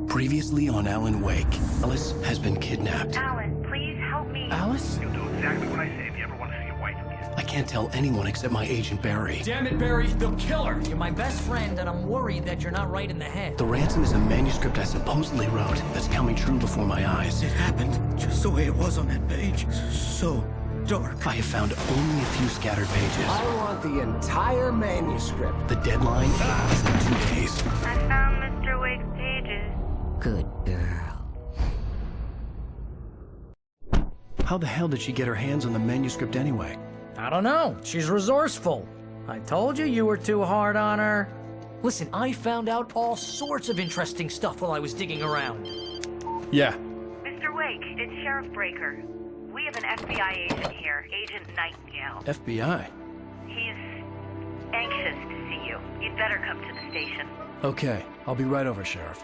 Previously on Alan Wake, Alice has been kidnapped. Alan, please help me. Alice? You'll do exactly what I say if you ever want to see your wife again. I can't tell anyone except my agent Barry. Damn it, Barry, they'll kill her! You're my best friend, and I'm worried that you're not right in the head. The ransom is a manuscript I supposedly wrote that's coming true before my eyes. It happened just the way it was on that page. So dark. I have found only a few scattered pages. I want the entire manuscript. The deadline is in 2 days. I found Mr. Wake's pages. Good girl. How the hell did she get her hands on the manuscript anyway? I don't know. She's resourceful. I told you were too hard on her. Listen, I found out all sorts of interesting stuff while I was digging around. Yeah. Mr. Wake, it's Sheriff Breaker. We have an FBI agent here, Agent Nightingale. FBI? He's anxious to see you. You'd better come to the station. Okay, I'll be right over, Sheriff.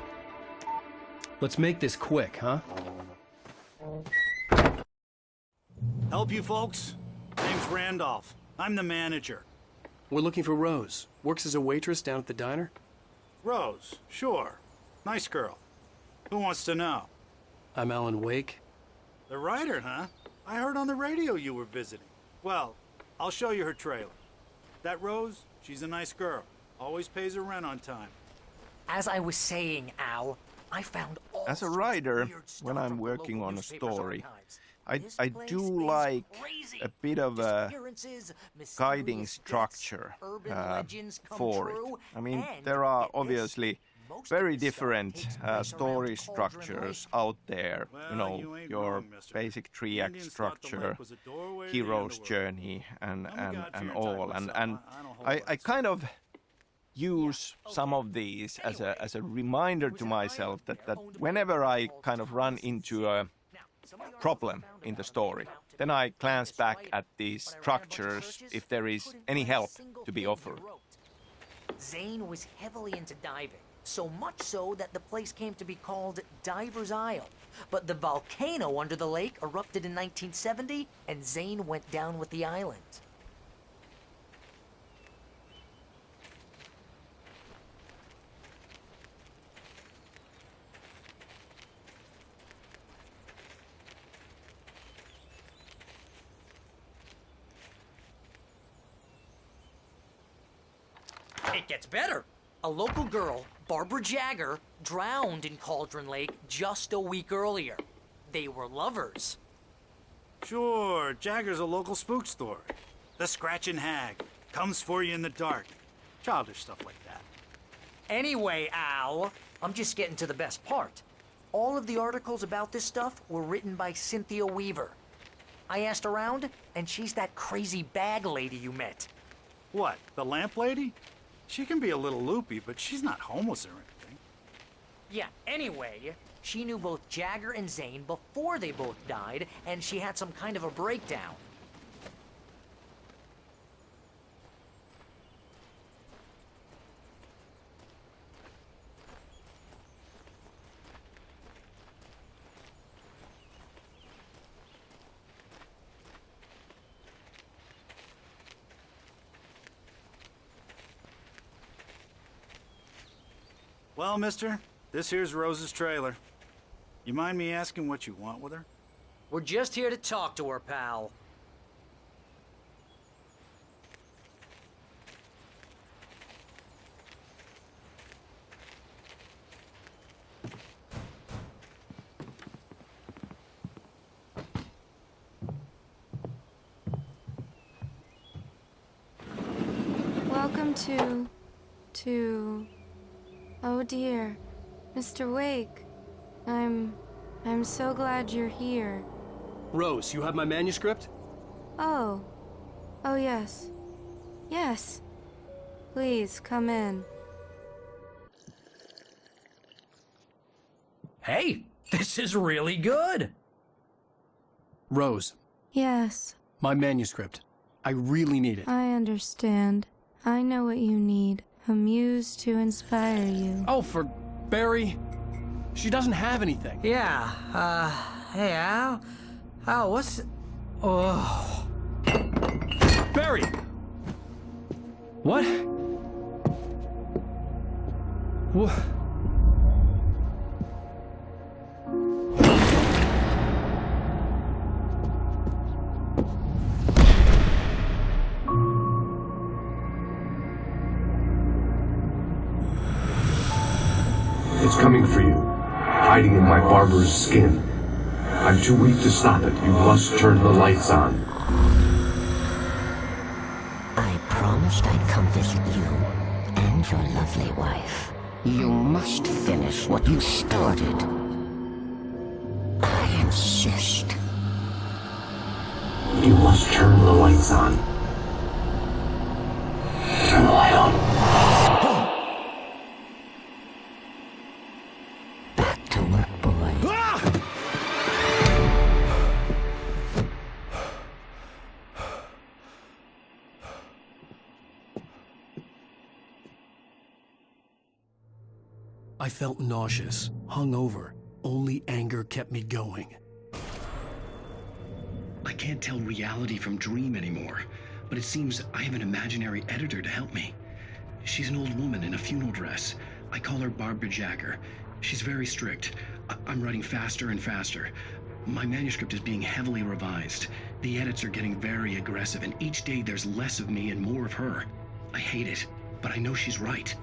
Let's make this quick, huh? Help you folks? Name's Randolph. I'm the manager. We're looking for Rose. Works as a waitress down at the diner. Rose, sure. Nice girl. Who wants to know? I'm Alan Wake. The writer, huh? I heard on the radio you were visiting. Well, I'll show you her trailer. That Rose, she's a nice girl. Always pays her rent on time. As I was saying, Al, I found all As a sorts of writer, weird stuff when I'm from the working local on a newspapers story, archives. I This place do is like crazy. a bit of a Disappearances, guiding mysterious structure deaths, urban legends come for it. true, I mean, and there are get this, obviously most very of the stuff different takes place around story Cauldron structures Lake. out there. Well, You know, you ain't your wrong, mister. basic The triac Indians thought the structure, lake was a doorway to the hero's underworld. journey, and I'm a God-fearing type all. myself. And I don't hold I rights. kind of use some of these as a reminder to myself that whenever I kind of run into a problem in the story, then I glance back at these structures if there is any help to be offered. Zane was heavily into diving, so much so that the place came to be called Diver's Isle. But the volcano under the lake erupted in 1970, and Zane went down with the island. It gets better. A local girl, Barbara Jagger, drowned in Cauldron Lake just a week earlier. They were lovers. Sure, Jagger's a local spook story. The Scratching Hag comes for you in the dark. Childish stuff like that. Anyway, Al, I'm just getting to the best part. All of the articles about this stuff were written by Cynthia Weaver. I asked around, and she's that crazy bag lady you met. What, the lamp lady? She can be a little loopy, but she's not homeless or anything. Yeah, anyway, she knew both Jagger and Zane before they both died, and she had some kind of a breakdown. Well, mister, this here's Rose's trailer. You mind me asking what you want with her? We're just here to talk to her, pal. Welcome to... Oh dear, Mr. Wake. I'm so glad you're here. Rose, you have my manuscript? Oh. Oh yes. Yes. Please, come in. Hey, this is really good. Rose, Yes, my manuscript. I really need it. I understand. I know what you need. A muse to inspire you. Oh, for Barry. She doesn't have anything. Yeah, hey, Al? Al, what's... Oh... Barry! What? It's coming for you, hiding in my barber's skin. I'm too weak to stop it. You must turn the lights on. I promised I'd come visit you and your lovely wife. You must finish what you started. I insist. You must turn the lights on. Turn the light on. Back to work, boy. I felt nauseous, hungover. Only anger kept me going. I can't tell reality from dream anymore, but it seems I have an imaginary editor to help me. She's an old woman in a funeral dress. I call her Barbara Jagger. She's very strict. I'm writing faster and faster. My manuscript is being heavily revised. The edits are getting very aggressive, and each day there's less of me and more of her. I hate it, but I know she's right.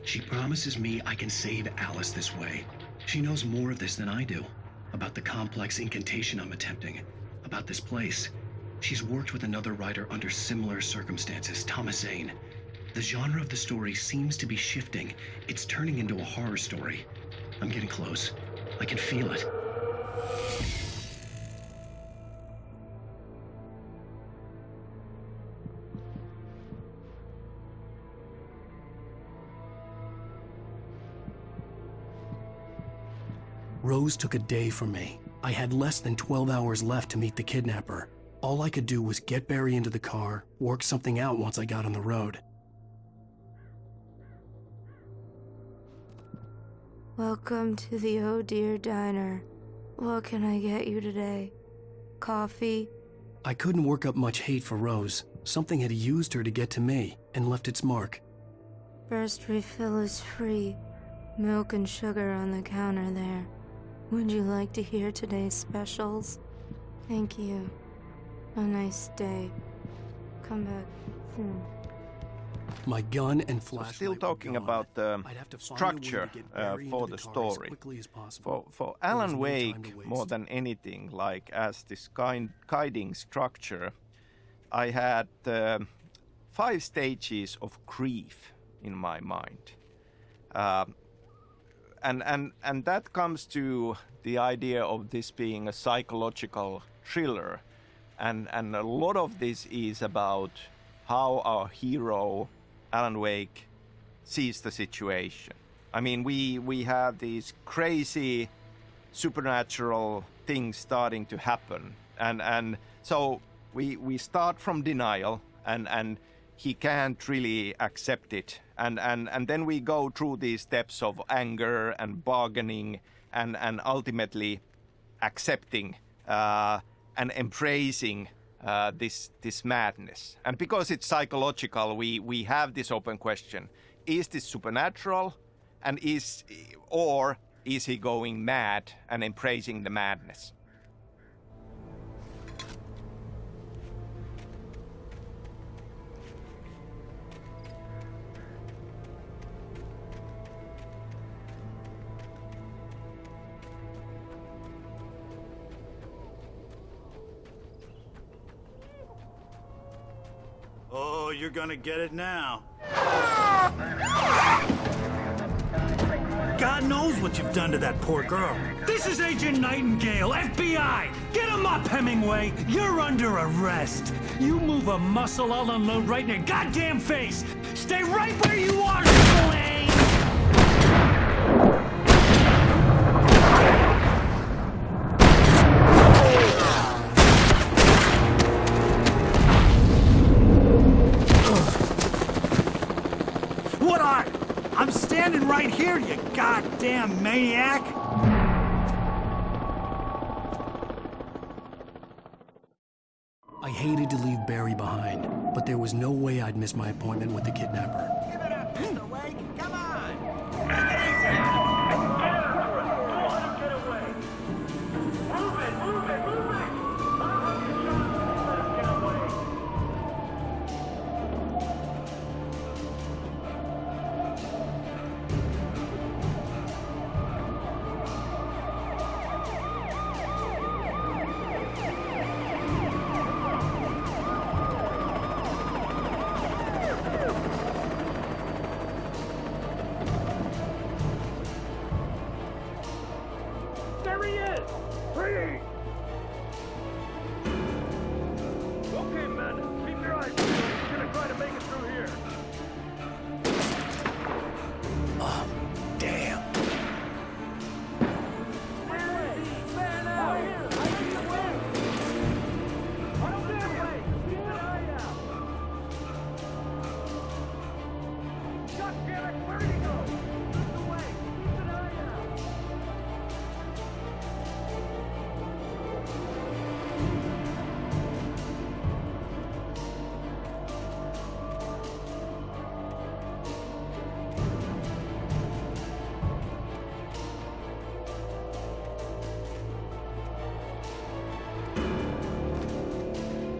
She promises me I can save Alice this way. She knows more of this than I do. About the complex incantation I'm attempting. About this place. She's worked with another writer under similar circumstances, Thomas Zane. The genre of the story seems to be shifting. It's turning into a horror story. I'm getting close. I can feel it. Rose took a day from me. I had less than 12 hours left to meet the kidnapper. All I could do was get Barry into the car, work something out once I got on the road. Welcome to the Oh Dear Diner. What can I get you today? Coffee? I couldn't work up much hate for Rose. Something had used her to get to me and left its mark. First refill is free. Milk and sugar on the counter there. Would you like to hear today's specials? Thank you. A nice day. Come back soon. My gun and flashlight. Still talking about the structure for the story. For Alan Wake, more than anything, like as this guiding structure, I had 5 stages of grief in my mind. And that comes to the idea of this being a psychological thriller. And a lot of this is about how our hero, Alan Wake, sees the situation. I mean, we have these crazy supernatural things starting to happen. And so we start from denial and he can't really accept it. And then we go through these steps of anger and bargaining and ultimately accepting and embracing this madness. And because it's psychological, we have this open question. Is this supernatural? Or is he going mad and embracing the madness? Oh, you're gonna get it now. God knows what you've done to that poor girl. This is Agent Nightingale, FBI! Get him up, Hemingway! You're under arrest! You move a muscle, I'll unload right in your goddamn face! Stay right where you are, Spillane! I'm standing right here, you goddamn maniac! I hated to leave Barry behind, but there was no way I'd miss my appointment with the kidnapper. Give it up, Mr. Wake! Come on! Take it easy! Get after him! Don't let him get away! Move it! Move it! Move it! I'll have you shot if you let him get away! Freeze! Okay, men, keep your eyes peeled. We're gonna try to make it through here. Oh, damn. Man out! I need the way! I don't get away! Keep an eye out! God damn it! Where did he go? Out the way! Keep an eye out!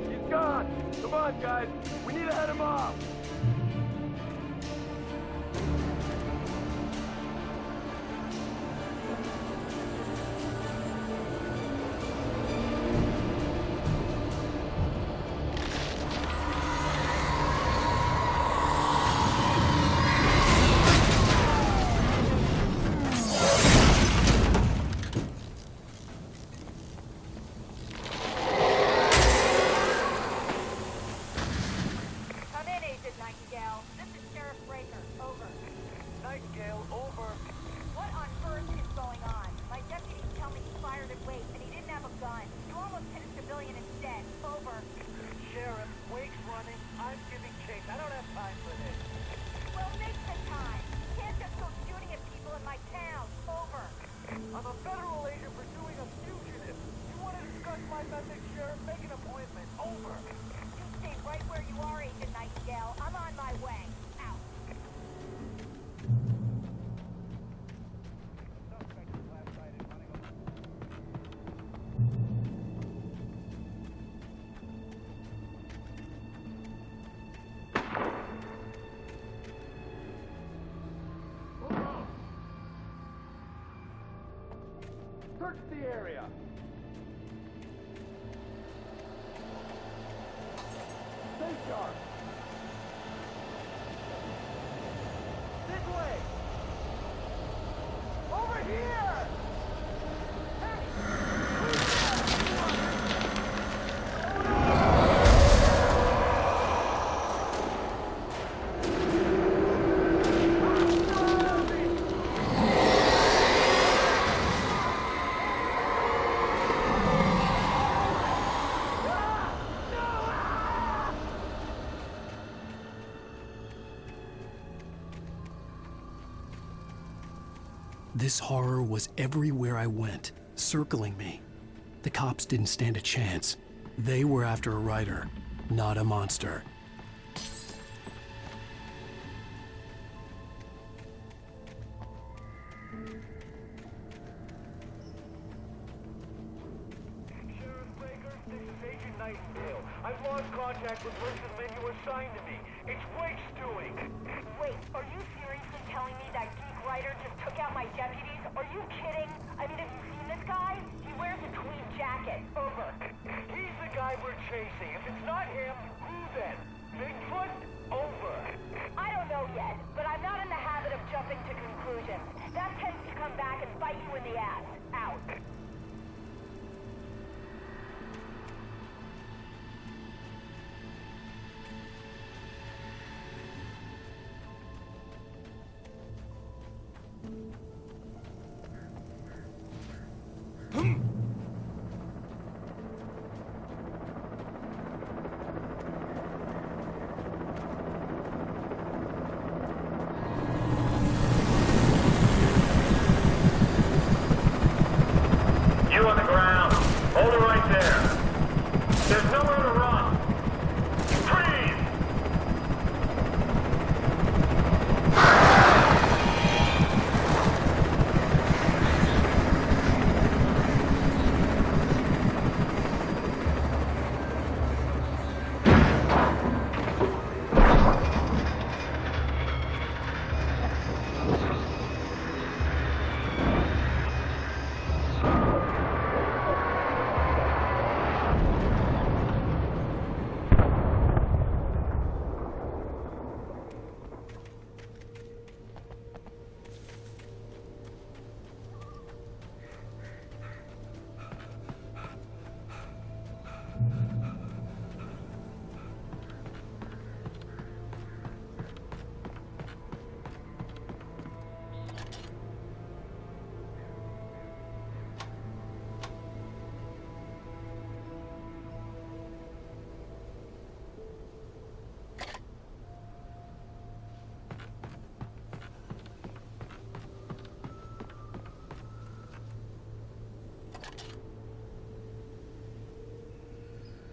He's gone! Come on, guys! We need to head him off! Come in, Agent Nightingale. This is Sheriff Breaker. Over. Nightingale, over. What on earth is going on? My deputies tell me he fired at Wake, and he didn't have a gun. You almost hit a civilian instead. Over. Sheriff, Wake's running. I'm giving chase. I don't have time for this. Well, make the time. You can't just go shooting at people in my town. Over. I'm a federal agent pursuing a fugitive. You want to discuss my message, Sheriff? Make an appointment. Over. You stay right where you are, Agent Nightingale. I'm on my way. Out. Search the area. Stay sharp. This way. Over here. This horror was everywhere I went, circling me. The cops didn't stand a chance. They were after a writer, not a monster. Sheriff Breaker, this is Agent Nightingale. I've lost contact with most of the men you assigned to me. It's Wake's doing. Wait, are you seriously telling me that geek writer just took out my deputies? Are you kidding? I mean, have you seen this guy? He wears a tweed jacket. Over. He's the guy we're chasing. If it's not him, who then? Bigfoot? Over. I don't know yet, but I'm not in the habit of jumping to conclusions. That tends to come back and bite you in the ass. Out.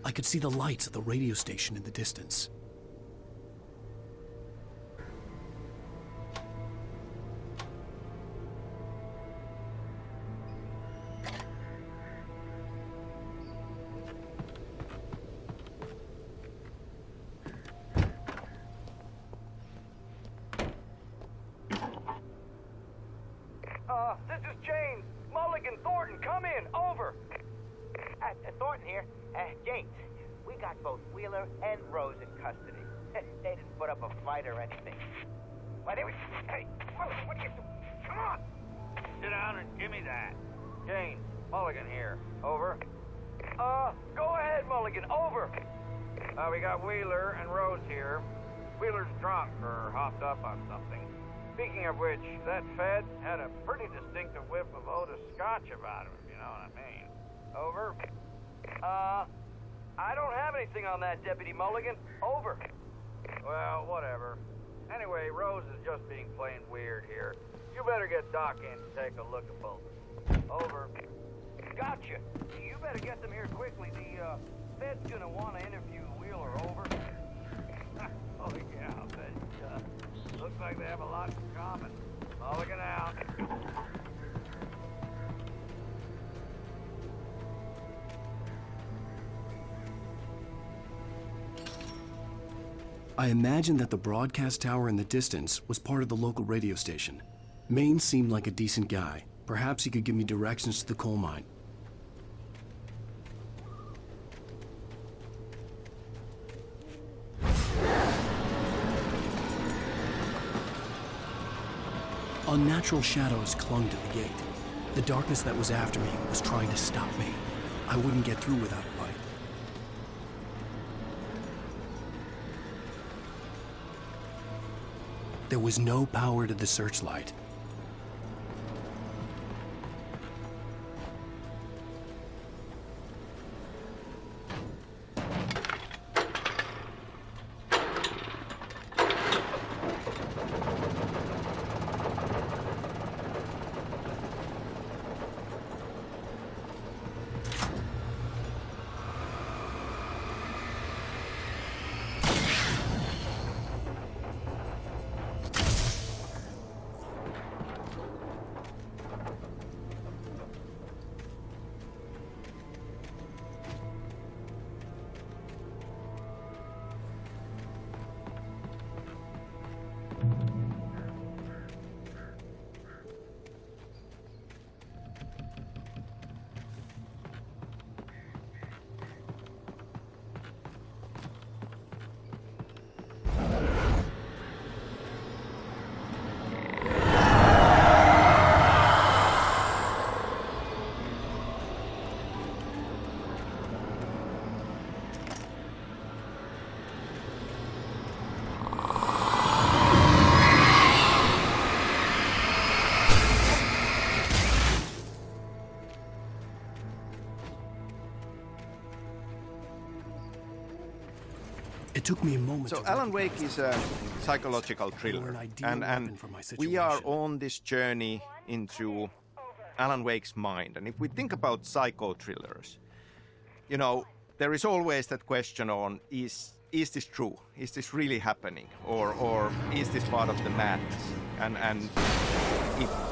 I could see the lights of the radio station in the distance. This is James. Mulligan, Thornton, come in. Over. Thornton here. James, we got both Wheeler and Rose in custody. They didn't put up a fight or anything. Why, they were... Hey, Mulligan, what are you doing? Come on! Sit down and give me that. James, Mulligan here. Over. Go ahead, Mulligan. Over. We got Wheeler and Rose here. Wheeler's drunk or hopped up on something. Speaking of which, that Fed had a pretty distinctive whiff of Otis Scotch about him, if you know what I mean. Over. I don't have anything on that, Deputy Mulligan. Over. Well, whatever. Anyway, Rose is just being plain weird here. You better get Doc in to take a look at both. Over. Gotcha. You better get them here quickly. The Fed's gonna want to interview Wheeler. Over. Oh, yeah, I bet it does. Looks like they have a lot in common. Mulligan out. I imagined that the broadcast tower in the distance was part of the local radio station. Maine seemed like a decent guy. Perhaps he could give me directions to the coal mine. Unnatural shadows clung to the gate. The darkness that was after me was trying to stop me. I wouldn't get through without a light. There was no power to the searchlight. It took me a moment. So Alan Wake is a psychological thriller, and we are on this journey into Alan Wake's mind. And if we think about psycho thrillers, you know, there is always that question on, is this true? Is this really happening? Or is this part of the madness? And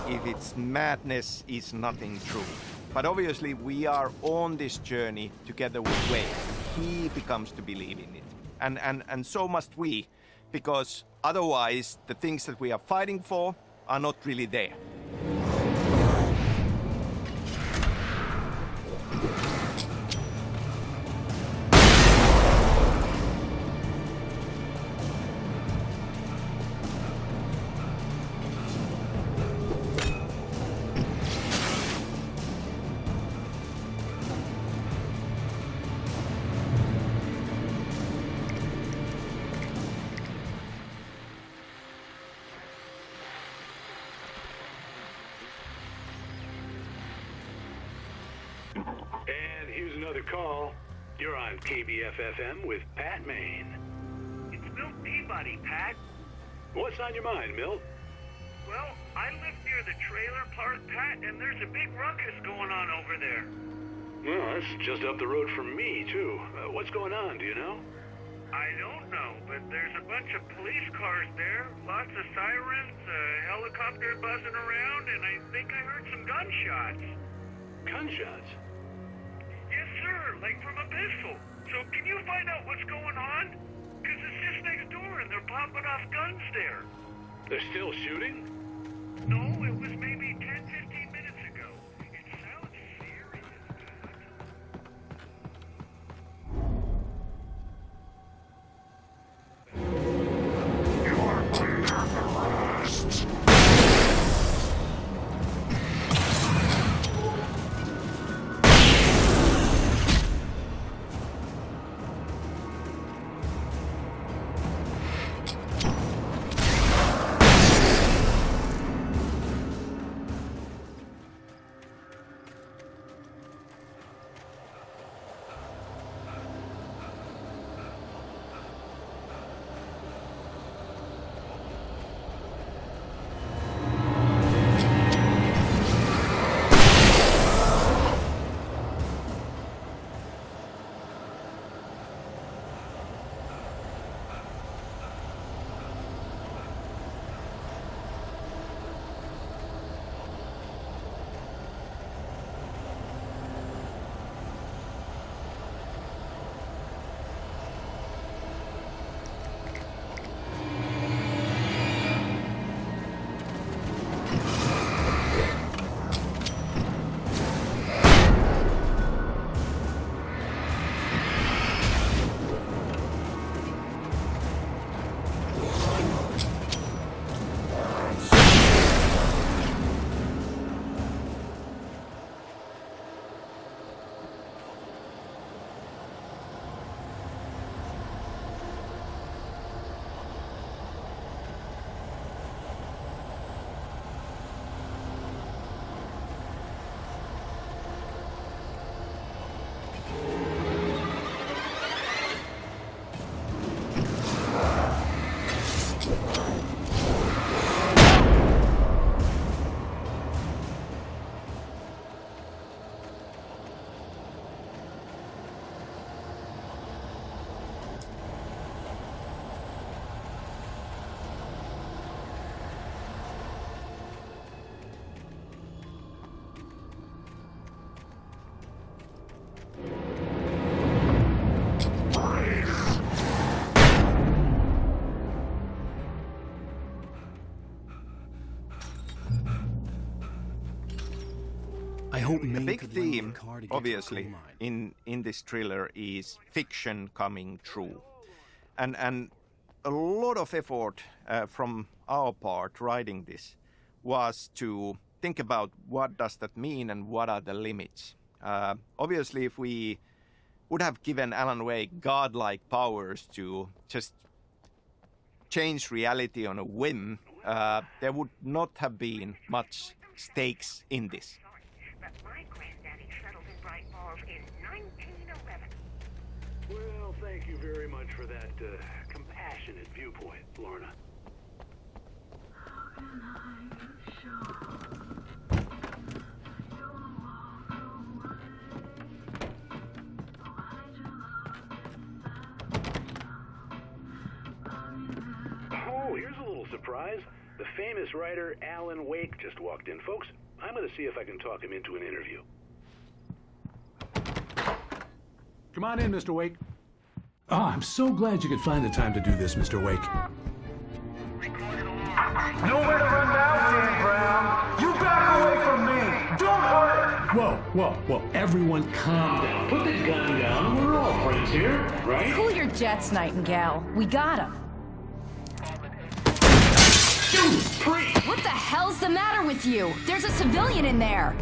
if it's madness, is nothing true. But obviously we are on this journey together with Wake. He becomes to believe in it. And so must we, because otherwise the things that we are fighting for are not really there. And here's another call. You're on KBF-FM with Pat Maine. It's Milt Peabody, Pat. What's on your mind, Milt? Well, I live near the trailer park, Pat, and there's a big ruckus going on over there. Well, that's just up the road from me, too. What's going on, do you know? I don't know, but there's a bunch of police cars there, lots of sirens, a helicopter buzzing around, and I think I heard some gunshots. Gunshots? Yes, sir, like from a pistol. So can you find out what's going on? Because it's just next door and they're popping off guns there. They're still shooting? No, it was maybe 10, 15 minutes ago. It sounds serious. The big theme, obviously, in this thriller is fiction coming true. And a lot of effort from our part writing this was to think about what does that mean and what are the limits. Obviously, if we would have given Alan Wake godlike powers to just change reality on a whim, there would not have been much stakes in this. But my granddaddy settled in Bright Falls in 1911. Well, thank you very much for that compassionate viewpoint, Lorna. Oh, here's a little surprise. The famous writer Alan Wake just walked in. Folks, I'm going to see if I can talk him into an interview. Come on in, Mr. Wake. Oh, I'm so glad you could find the time to do this, Mr. Wake. Nowhere to run now, Dan Brown. You back away from me. Don't hurt her. Whoa. Everyone calm down. Put the gun down. We're all friends here, right? Cool your jets, Nightingale. We got him. What the hell's the matter with you? There's a civilian in there.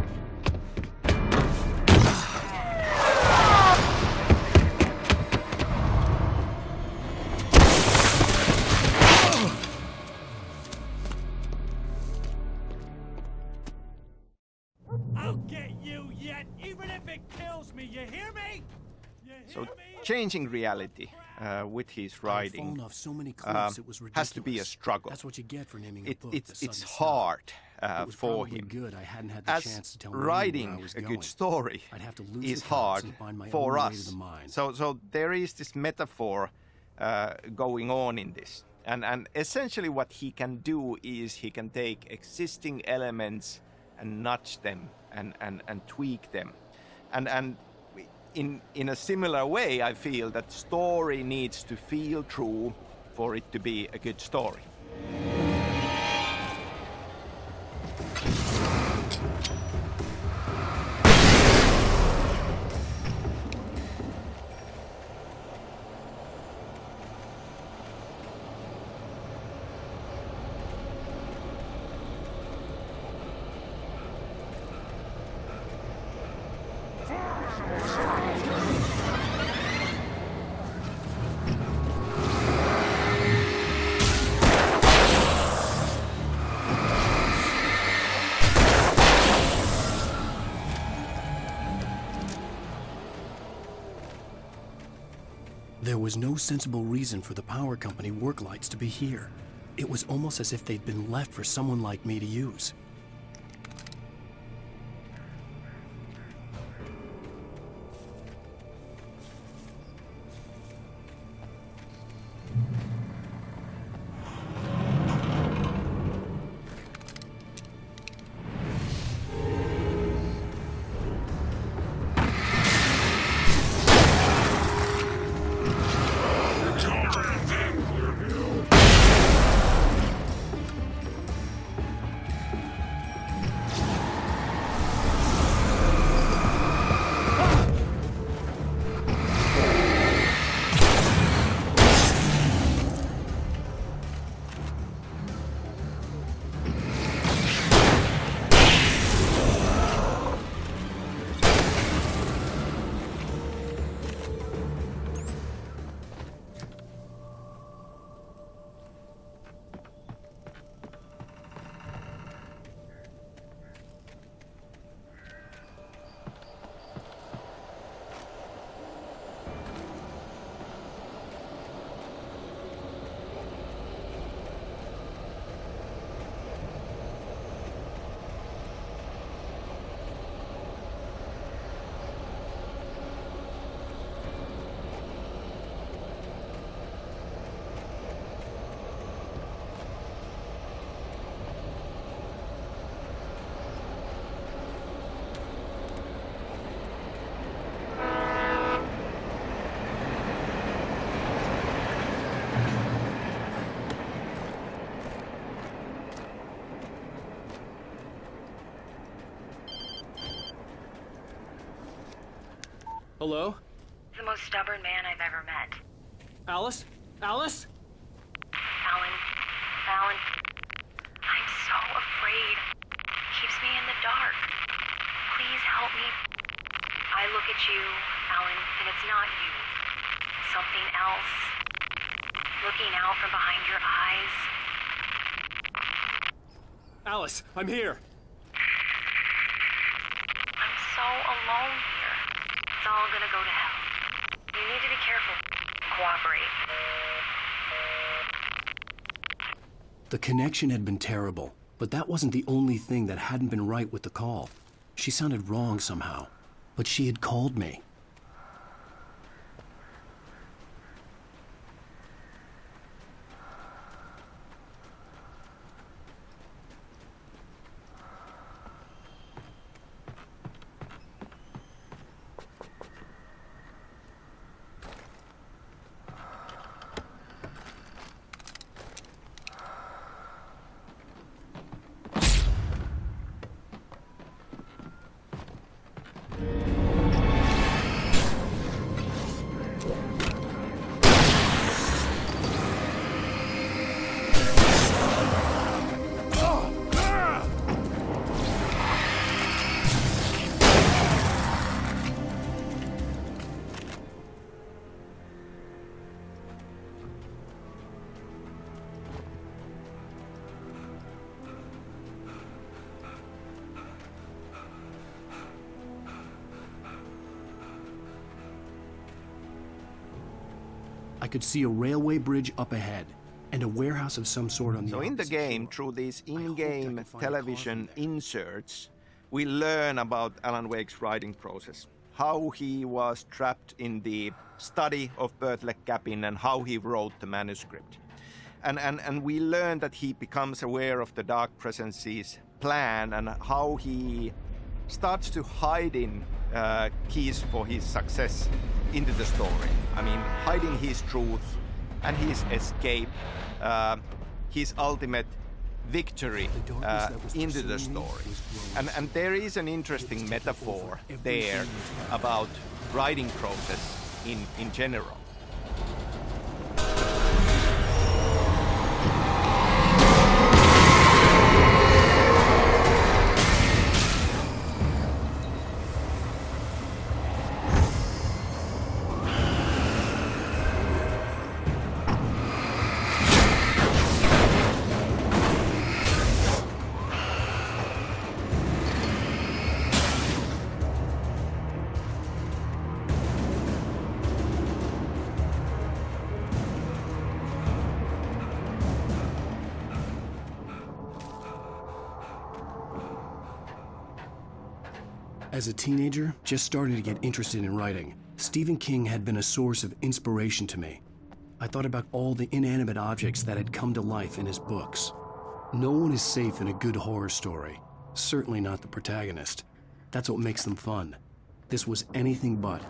I'll get you yet, even if it kills me. You hear me? So changing reality with his writing off so many cliffs, it was has to be a struggle. That's what you get for naming a book. It's hard. was for probably him. good I hadn't had the As chance to tell anyone where writing I was a going. good story I'd have to lose is the cops hard and find my own for way to us. the mine. So there is this metaphor going on in this. And essentially what he can do is he can take existing elements and nudge them and tweak them. And in a similar way, I feel that story needs to feel true for it to be a good story. There was no sensible reason for the power company work lights to be here. It was almost as if they'd been left for someone like me to use. Hello? The most stubborn man I've ever met. Alice? Alice? Alan. I'm so afraid. Keeps me in the dark. Please help me. I look at you, Alan, and it's not you. Something else. Looking out from behind your eyes. Alice, I'm here. I'm so alone here. It's all gonna go to hell. You need to be careful. Cooperate. The connection had been terrible, but that wasn't the only thing that hadn't been right with the call. She sounded wrong somehow, but she had called me. I could see a railway bridge up ahead. and a warehouse of some sort on the So in the opposite game, shore. through these I in-game can find a television coffin there. inserts, we learn about Alan Wake's writing process. How he was trapped in the study of Bertlek Capin and how he wrote the manuscript. And we learn that he becomes aware of the Dark Presence's plan and how he starts to hide in keys for his success into the story. I mean, hiding his truth and his escape, his ultimate victory into the story. And there is an interesting metaphor there about writing process in general. As a teenager, just starting to get interested in writing, Stephen King had been a source of inspiration to me. I thought about all the inanimate objects that had come to life in his books. No one is safe in a good horror story. Certainly not the protagonist. That's what makes them fun. This was anything but.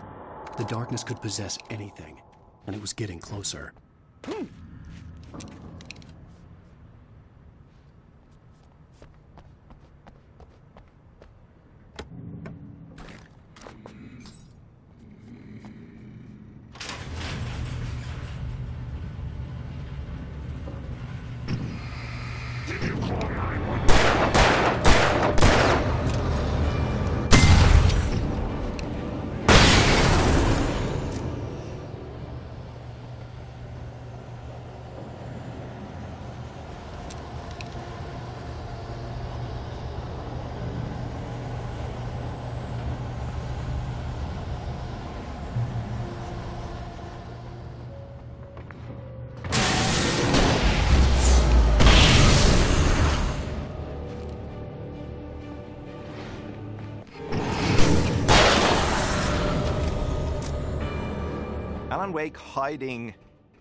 The darkness could possess anything, and it was getting closer. Alan Wake hiding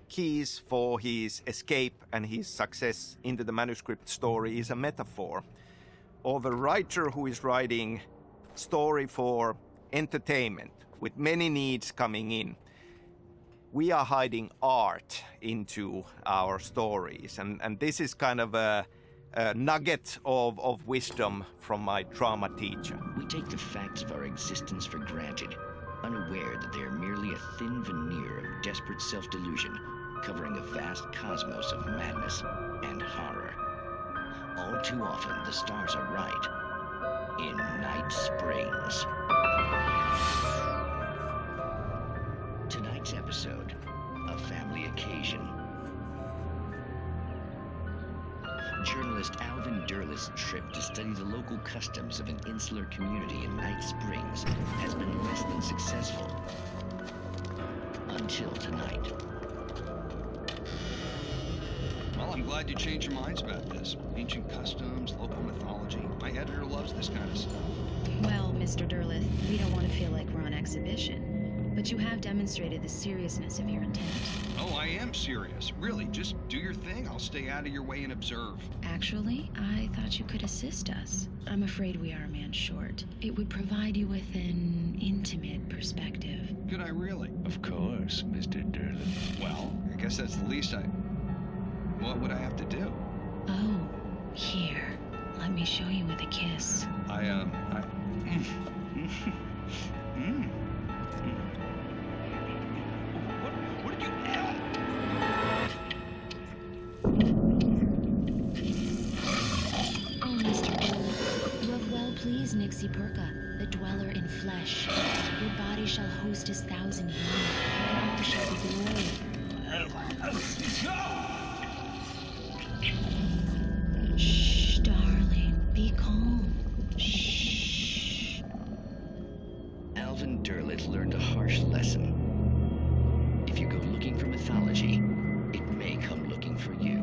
keys for his escape and his success into the manuscript story is a metaphor of a writer who is writing story for entertainment with many needs coming in. We are hiding art into our stories, and this is kind of a nugget of wisdom from my trauma teacher. We take the facts of our existence for granted, unaware that they are merely a thin veneer of desperate self-delusion covering a vast cosmos of madness and horror. All too often, the stars are right. In Night Springs. Tonight's episode, A Family Occasion. Journalist Alvin Derleth's trip to study the local customs of an insular community in Night Springs has been less than successful. Until tonight. Well, I'm glad you changed your minds about this. Ancient customs, local mythology. My editor loves this kind of stuff. Well, Mr. Derleth, we don't want to feel like we're on exhibition. But you have demonstrated the seriousness of your intent. Oh, I am serious. Really, just do your thing. I'll stay out of your way and observe. Actually, I thought you could assist us. I'm afraid we are a man short. It would provide you with an intimate perspective. Could I really? Of course, Mr. Derleth. Well, I guess that's the least What would I have to do? Oh, here. Let me show you with a kiss. What did you... Oh, Mr. Derleth, you have well pleased Nixie Perka, the dweller in flesh. Your body shall host his 1,000 years, and all shall be glory. Shh, darling, be calm. Shh. Alvin Derleth learned a harsh lesson. If you go looking for mythology, it may come looking for you.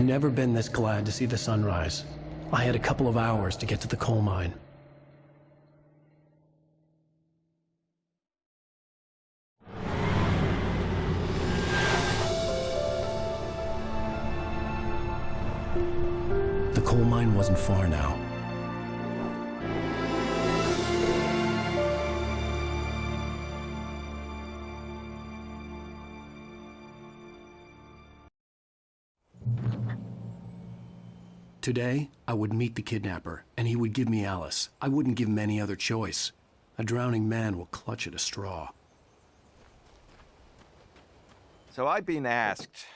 never been this glad to see the sunrise. I had a couple of hours to get to the coal mine. The coal mine wasn't far now. Today, I would meet the kidnapper, and he would give me Alice. I wouldn't give him any other choice. A drowning man will clutch at a straw. So I've been asked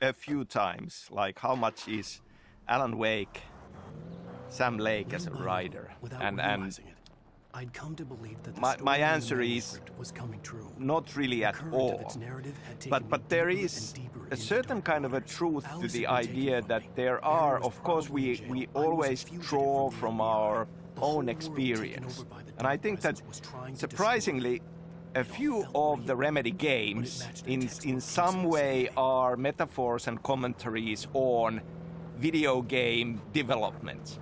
a few times, like, how much is Alan Wake, Sam Lake as a writer? And I'd come to believe that my answer is not really at all. But there is a certain kind of a truth to the idea that there are, of course, we always draw from our own experience. And I think that, surprisingly, a few of the Remedy games in some way are metaphors and commentaries on video game development.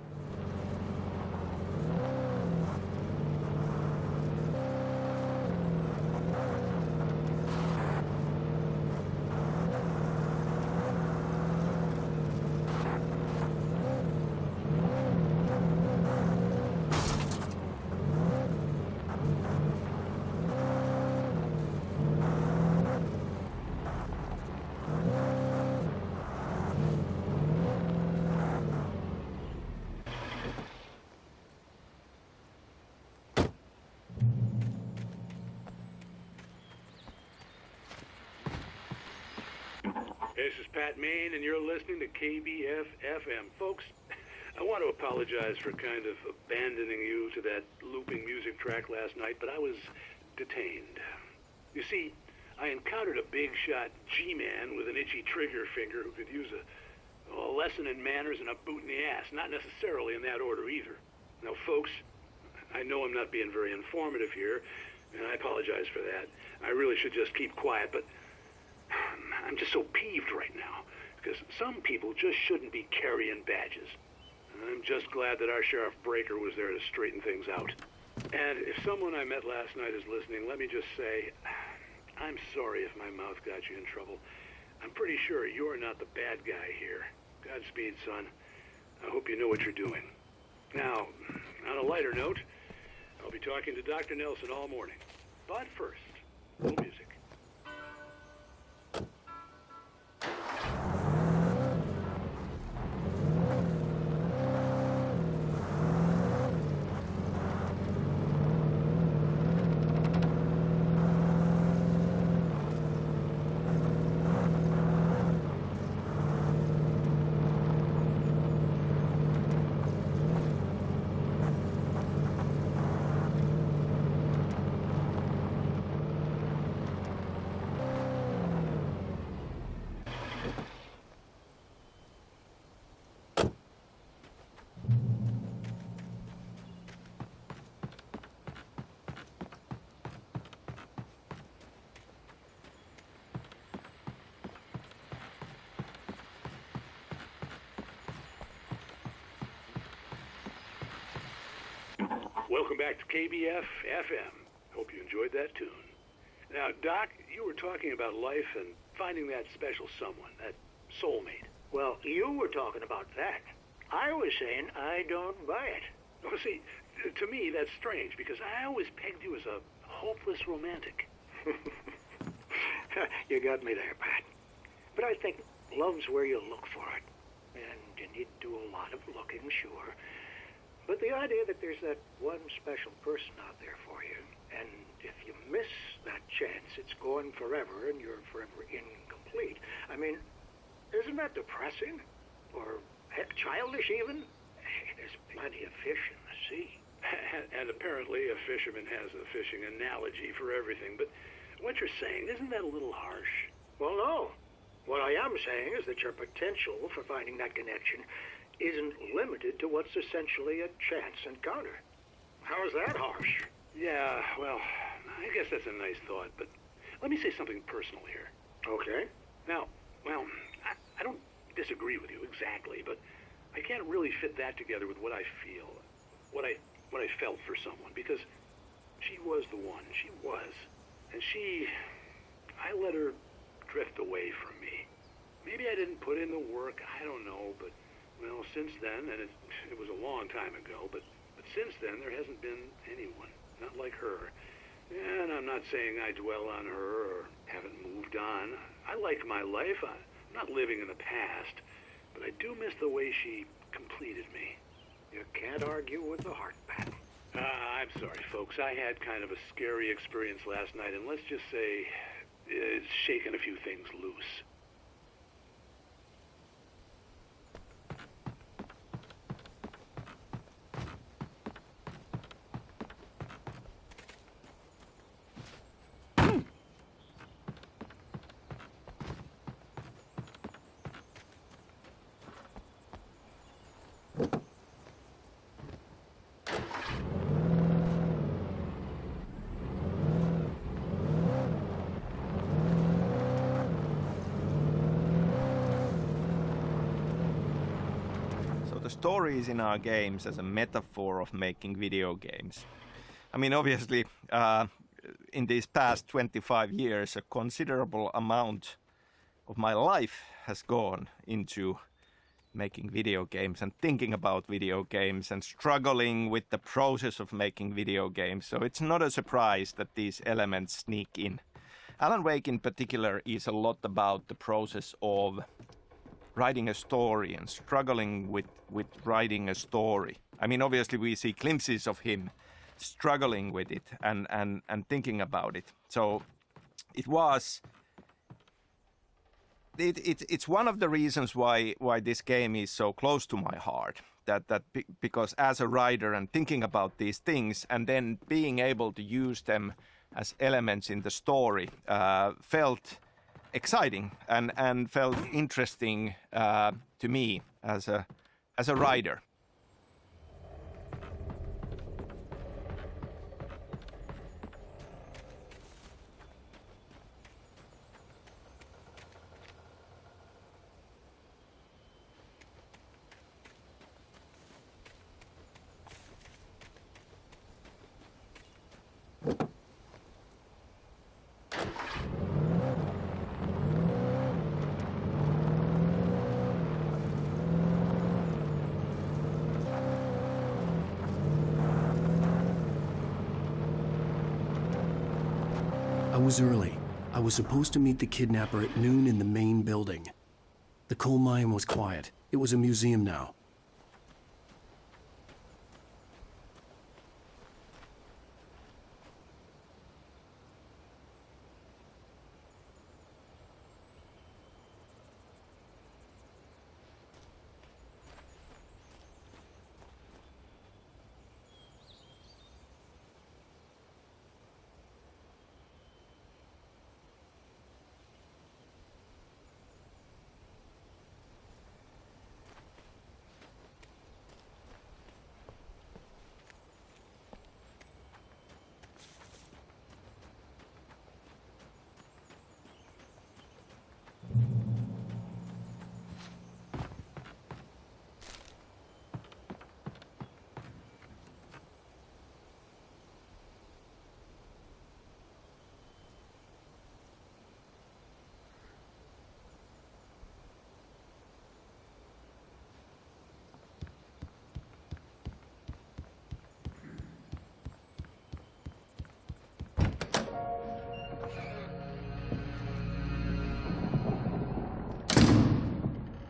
This is Pat Main, and you're listening to KBF-FM. Folks, I want to apologize for kind of abandoning you to that looping music track last night, but I was detained. You see, I encountered a big-shot G-man with an itchy trigger finger who could use a lesson in manners and a boot in the ass, not necessarily in that order either. Now, folks, I know I'm not being very informative here, and I apologize for that. I really should just keep quiet, but I'm just so peeved right now, because some people just shouldn't be carrying badges. I'm just glad that our Sheriff Breaker was there to straighten things out. And if someone I met last night is listening, let me just say, I'm sorry if my mouth got you in trouble. I'm pretty sure you're not the bad guy here. Godspeed, son. I hope you know what you're doing. Now, on a lighter note, I'll be talking to Dr. Nelson all morning. But first, a little music. Welcome back to KBF-FM. Hope you enjoyed that tune. Now, Doc, you were talking about life and finding that special someone, that soulmate. Well, you were talking about that. I was saying I don't buy it. Oh, see, to me, that's strange, because I always pegged you as a hopeless romantic. You got me there, Pat. But I think love's where you look for it. And you need to do a lot of looking, sure. But the idea that there's that one special person out there for you, and if you miss that chance, it's gone forever, and you're forever incomplete. I mean, isn't that depressing? Or, heck, childish even? There's plenty of fish in the sea. And apparently a fisherman has a fishing analogy for everything, but what you're saying, isn't that a little harsh? Well, no. What I am saying is that your potential for finding that connection isn't limited to what's essentially a chance encounter. How is that harsh? Yeah, well, I guess that's a nice thought, but let me say something personal here. Okay. Now, well, I don't disagree with you exactly, but I can't really fit that together with what I feel, what I felt for someone, because she was the one. She was. And I let her drift away from me. Maybe I didn't put in the work, I don't know, but, well, since then, and it was a long time ago, but since then, there hasn't been anyone, not like her. And I'm not saying I dwell on her or haven't moved on. I like my life. I'm not living in the past, but I do miss the way she completed me. You can't argue with the heart, Pat. I'm sorry, folks. I had kind of a scary experience last night, and let's just say it's shaken a few things loose. Stories in our games as a metaphor of making video games. I mean, obviously, in these past 25 years, a considerable amount of my life has gone into making video games and thinking about video games and struggling with the process of making video games. So it's not a surprise that these elements sneak in. Alan Wake in particular is a lot about the process of writing a story and struggling with writing a story. I mean, obviously we see glimpses of him struggling with it and thinking about it. So it's one of the reasons why this game is so close to my heart. Because as a writer and thinking about these things and then being able to use them as elements in the story felt exciting and felt interesting to me as a writer. I was early. I was supposed to meet the kidnapper at noon in the main building. The coal mine was quiet. It was a museum now.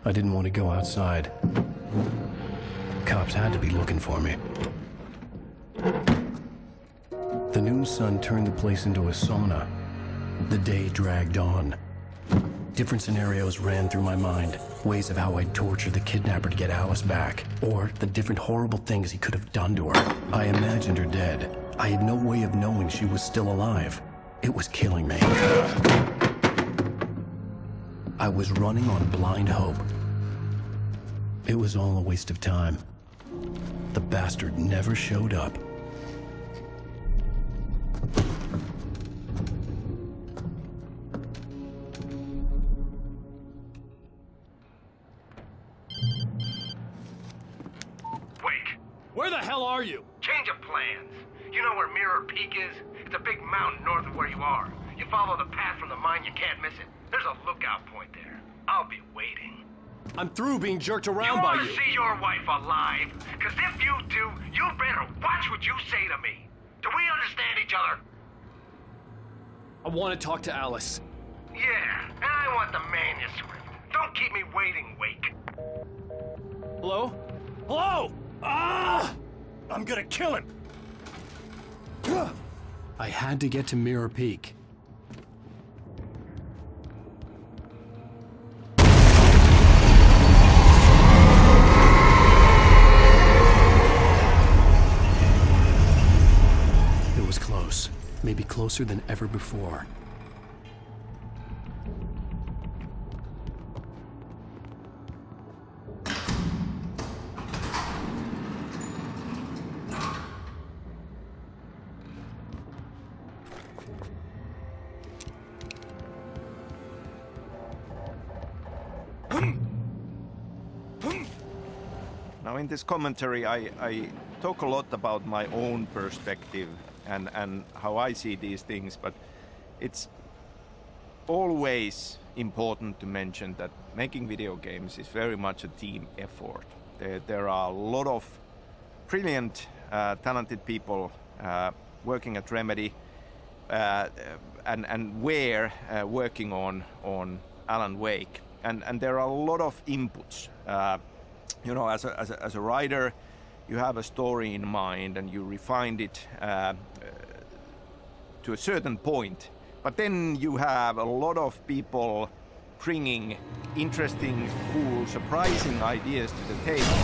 I didn't want to go outside. Cops had to be looking for me. The noon sun turned the place into a sauna. The day dragged on. Different scenarios ran through my mind. Ways of how I'd torture the kidnapper to get Alice back. Or the different horrible things he could have done to her. I imagined her dead. I had no way of knowing she was still alive. It was killing me. I was running on blind hope. It was all a waste of time. The bastard never showed up. You know where Mirror Peak is? It's a big mountain north of where you are. You follow the path from the mine, you can't miss it. There's a lookout point there. I'll be waiting. I'm through being jerked around by You you. want to see your wife alive? Because if you do, you better watch what you say to me. Do we understand each other? I want to talk to Alice. Yeah, and I want the manuscript. Don't keep me waiting, Wake. Hello? Hello! Ah! I'm gonna kill him! I had to get to Mirror Peak. It was close. Maybe closer than ever before. Now in this commentary I talk a lot about my own perspective and how I see these things, but it's always important to mention that making video games is very much a team effort. There are a lot of brilliant, talented people working at Remedy and we're working on Alan Wake, and there are a lot of inputs. You know, as a writer, you have a story in mind and you refine it to a certain point. But then you have a lot of people bringing interesting, cool, surprising ideas to the table.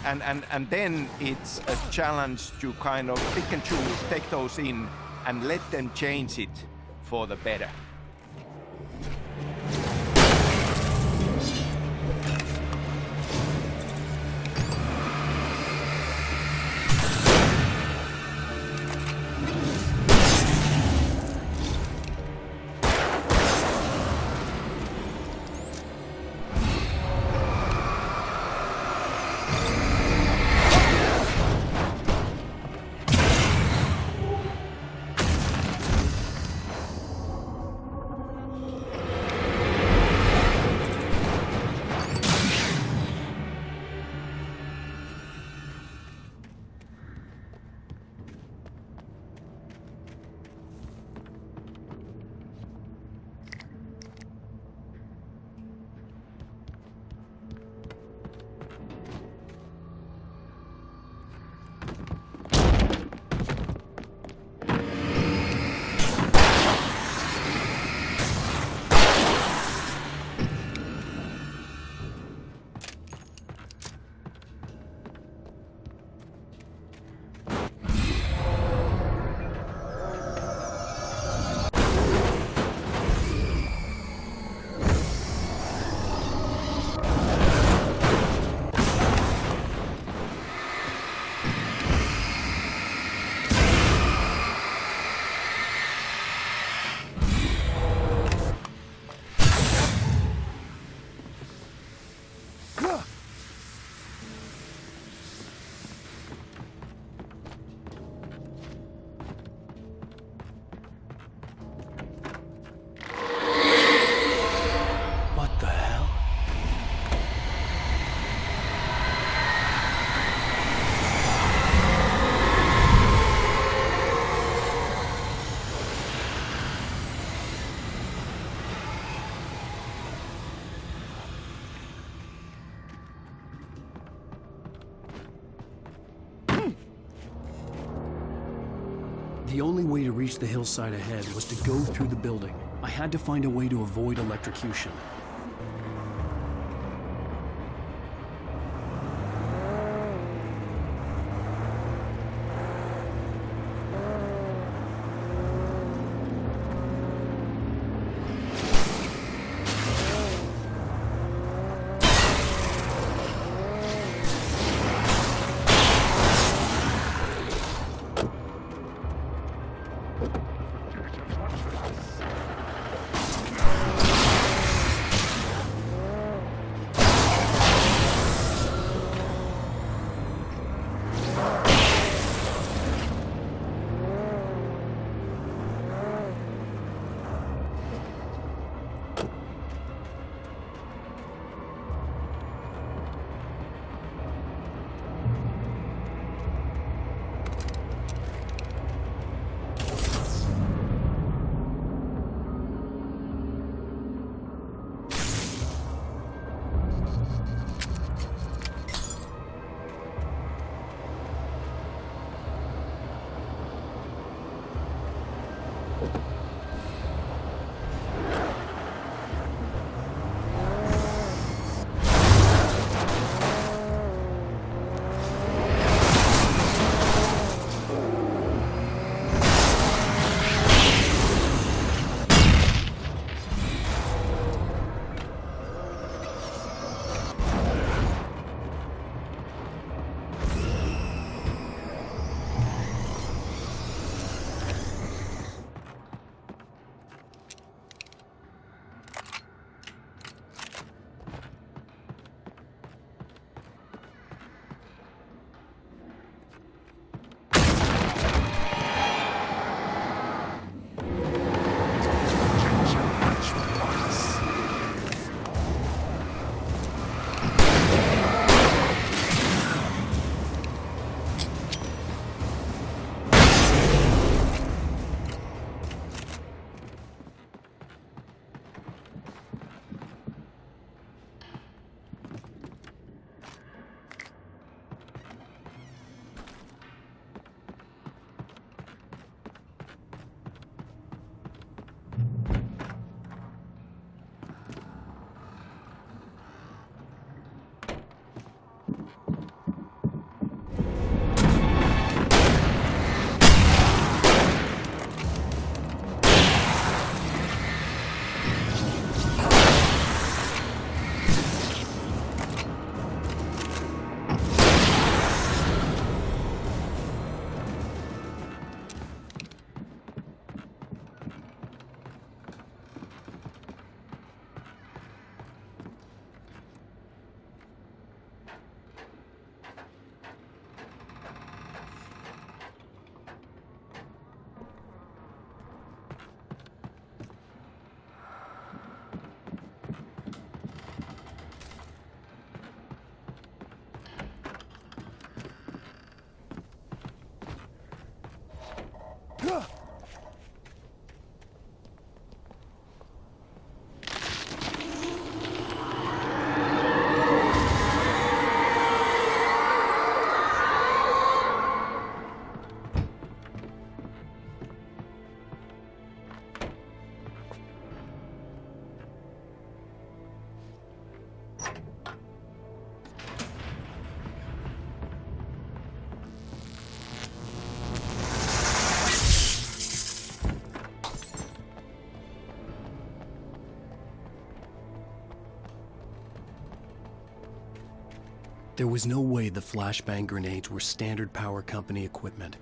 And then it's a challenge to kind of pick and choose, take those in, and let them change it for the better. The only way to reach the hillside ahead was to go through the building. I had to find a way to avoid electrocution. There was no way the flashbang grenades were standard power company equipment.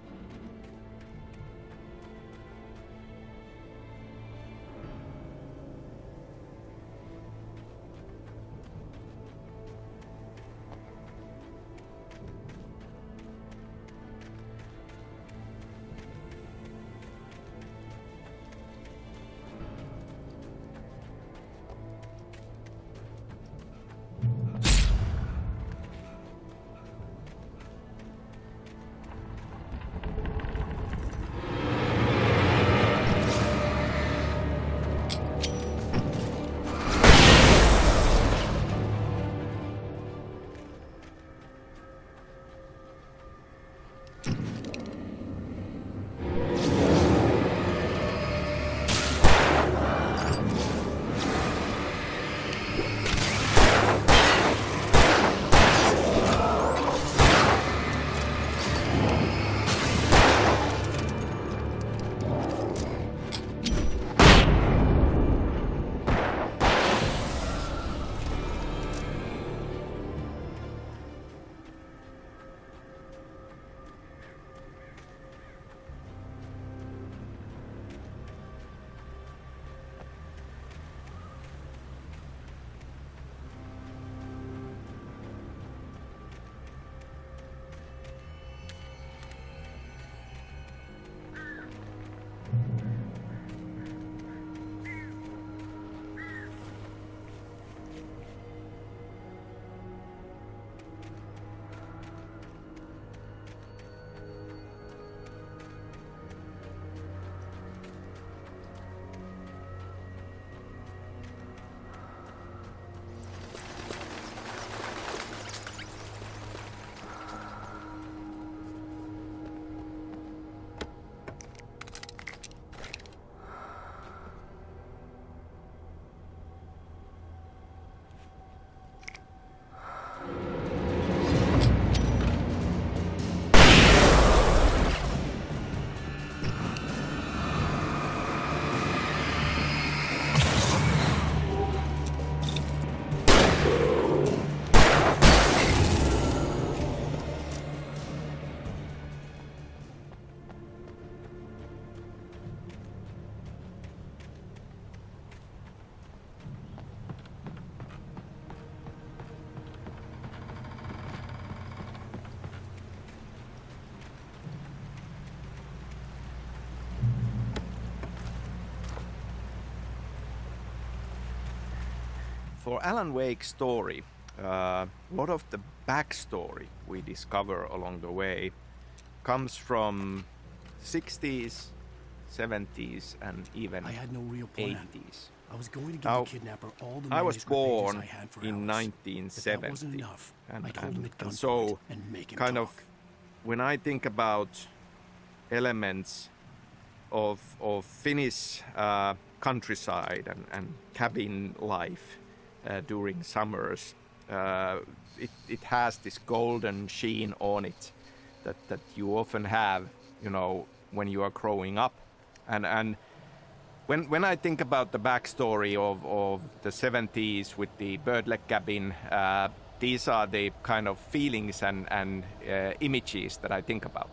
for Alan Wake's story, a lot of the backstory we discover along the way comes from 60s, 70s, and even I had no real plan. 80s. I was going to give Now, the kidnapper all the I was manuscript born pages I had for in Alice. 1970, But that wasn't enough. I told him at gunpoint so and make him kind talk. of when I think about elements of Finnish countryside and cabin life during summers, it has this golden sheen on it that you often have, you know, when you are growing up, and when I think about the backstory of the 70s with the birdleg cabin, these are the kind of feelings and images that I think about.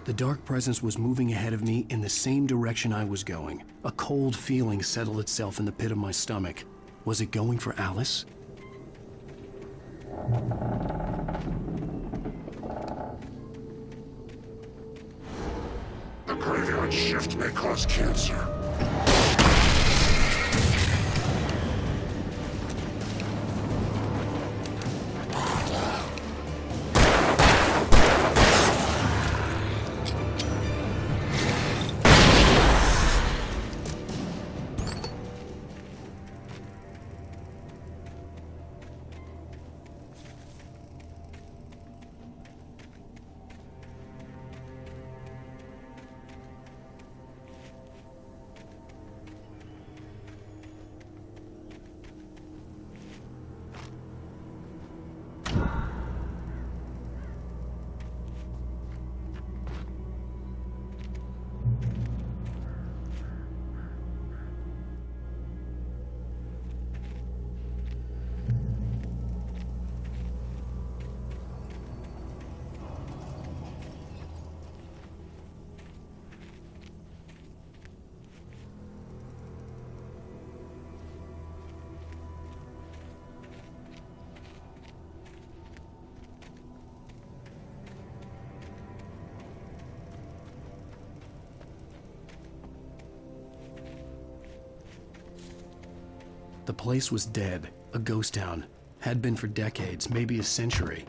The dark presence was moving ahead of me in the same direction I was going. A cold feeling settled itself in the pit of my stomach. Was it going for Alice? The graveyard shift may cause cancer. The place was dead, a ghost town. Had been for decades, maybe a century.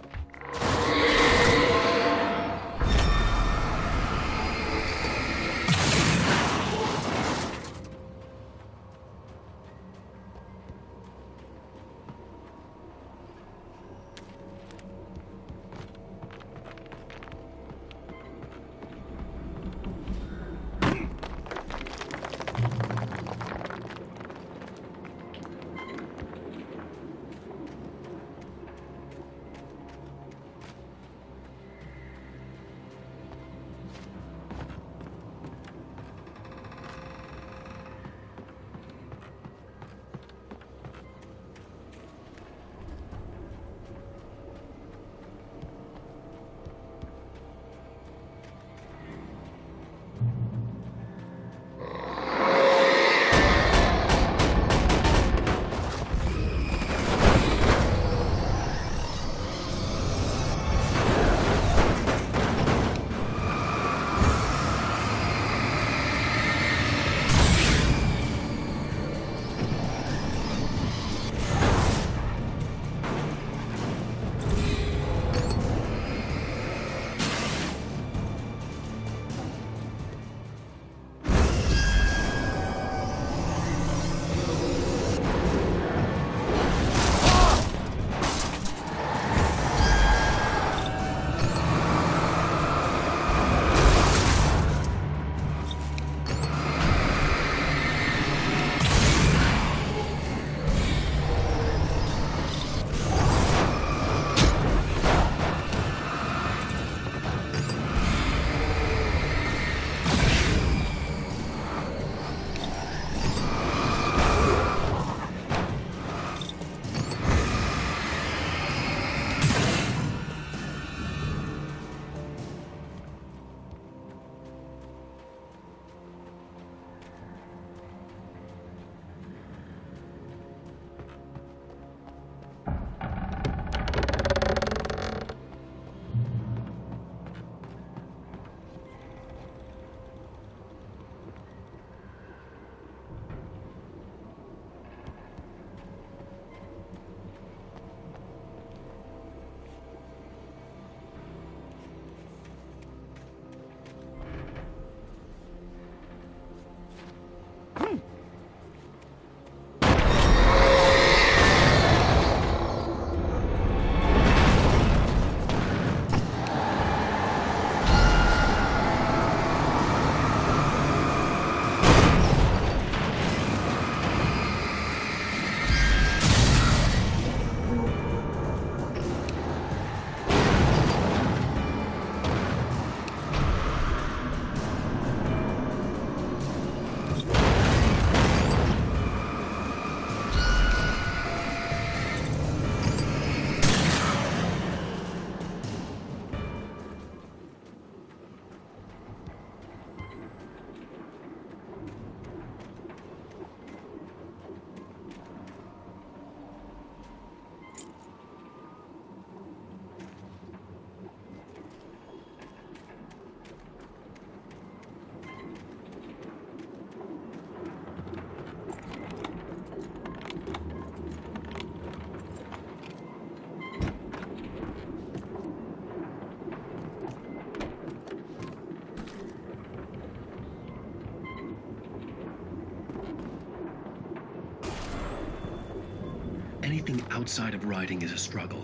Anything outside of writing is a struggle.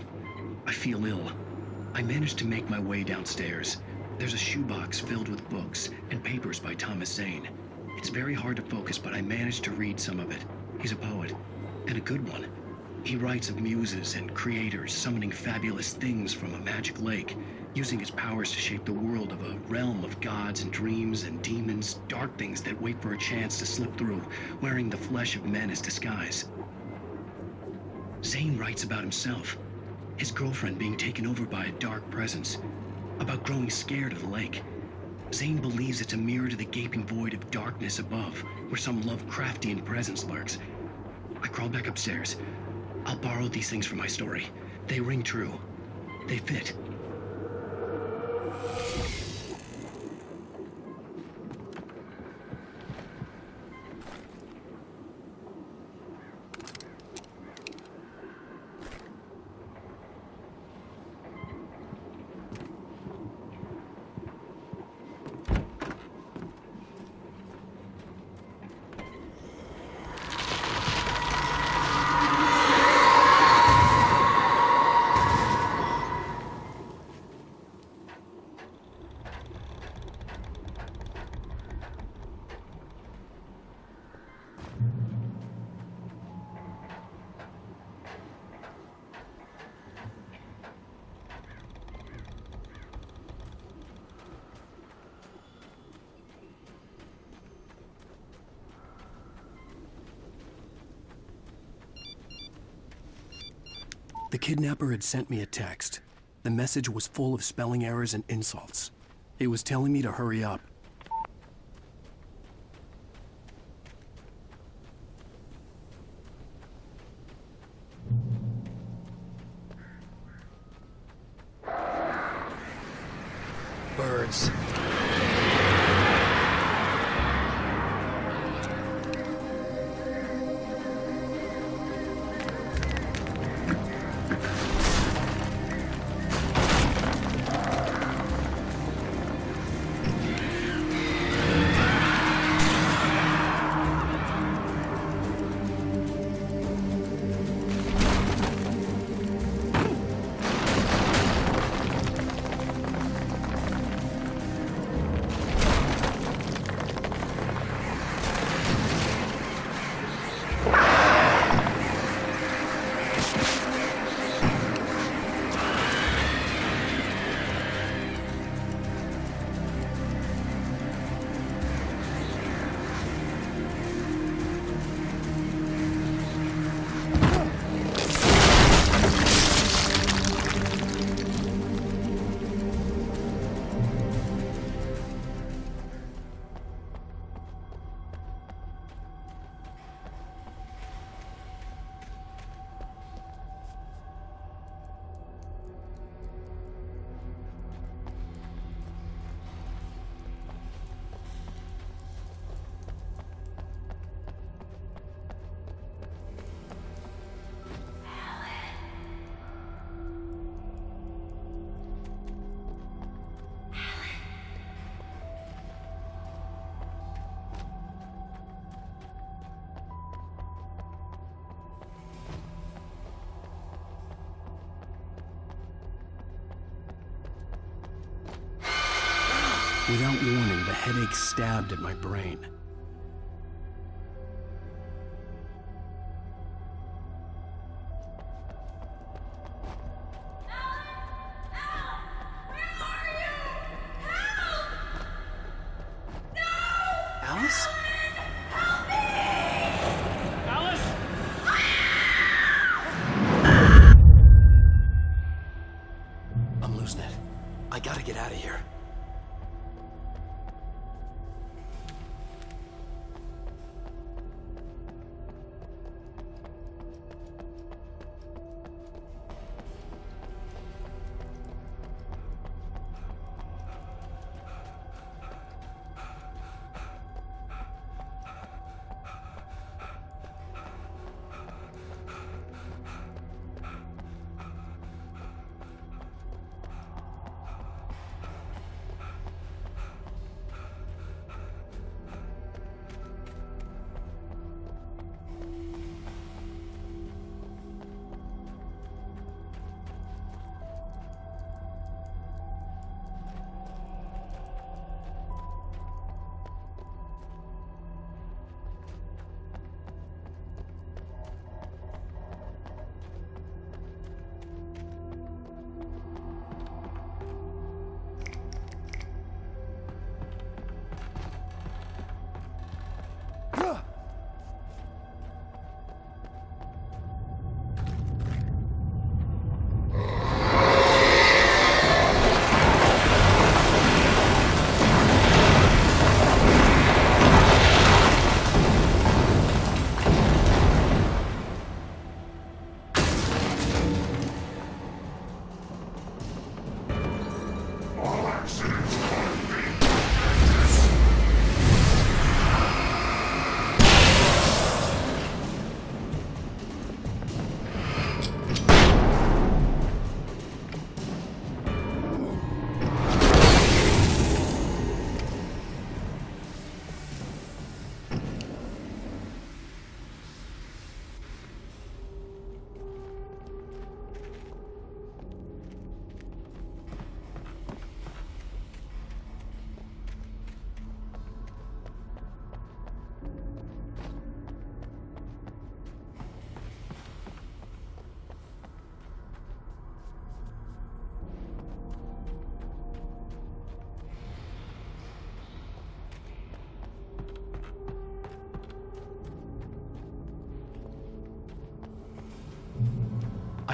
I feel ill. I managed to make my way downstairs. There's a shoebox filled with books and papers by Thomas Zane. It's very hard to focus, but I managed to read some of it. He's a poet, and a good one. He writes of muses and creators summoning fabulous things from a magic lake, using his powers to shape the world of a realm of gods and dreams and demons, dark things that wait for a chance to slip through, wearing the flesh of men as disguise. Zane writes about himself, his girlfriend being taken over by a dark presence, about growing scared of the lake. Zane believes it's a mirror to the gaping void of darkness above, where some Lovecraftian presence lurks. I crawl back upstairs. I'll borrow these things for my story. They ring true. They fit. The kidnapper had sent me a text. The message was full of spelling errors and insults. It was telling me to hurry up. Birds. Without warning, the headache stabbed at my brain. Alice? Alice? I'm losing it. I gotta get out of here.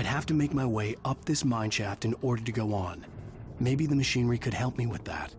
I'd have to make my way up this mine shaft in order to go on. Maybe the machinery could help me with that.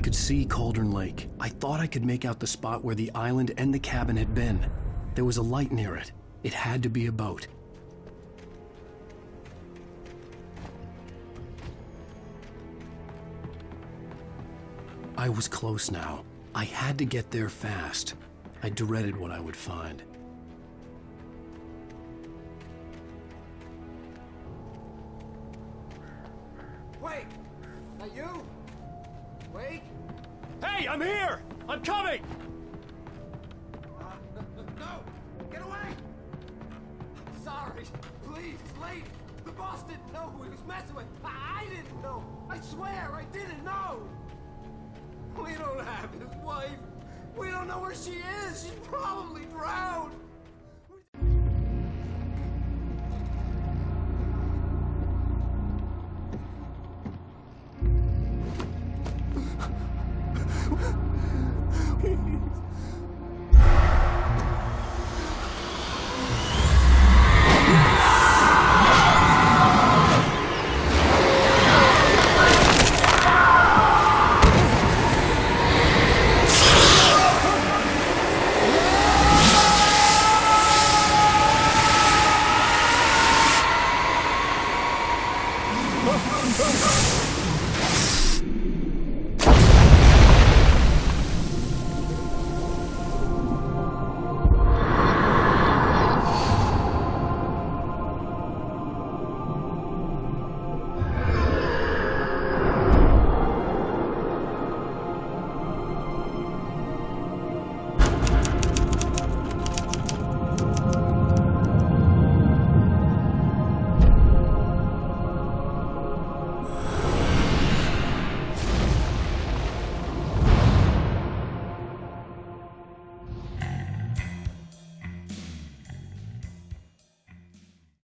could see Cauldron Lake. I thought I could make out the spot where the island and the cabin had been. There was a light near it. It had to be a boat. I was close now. I had to get there fast. I dreaded what I would find. Wait! That you? Wait! Hey, I'm here! I'm coming! No! Get away! I'm sorry. Please, it's late. The boss didn't know who he was messing with. I didn't know. I swear, I didn't know. We don't have his wife. We don't know where she is. She's probably drowned.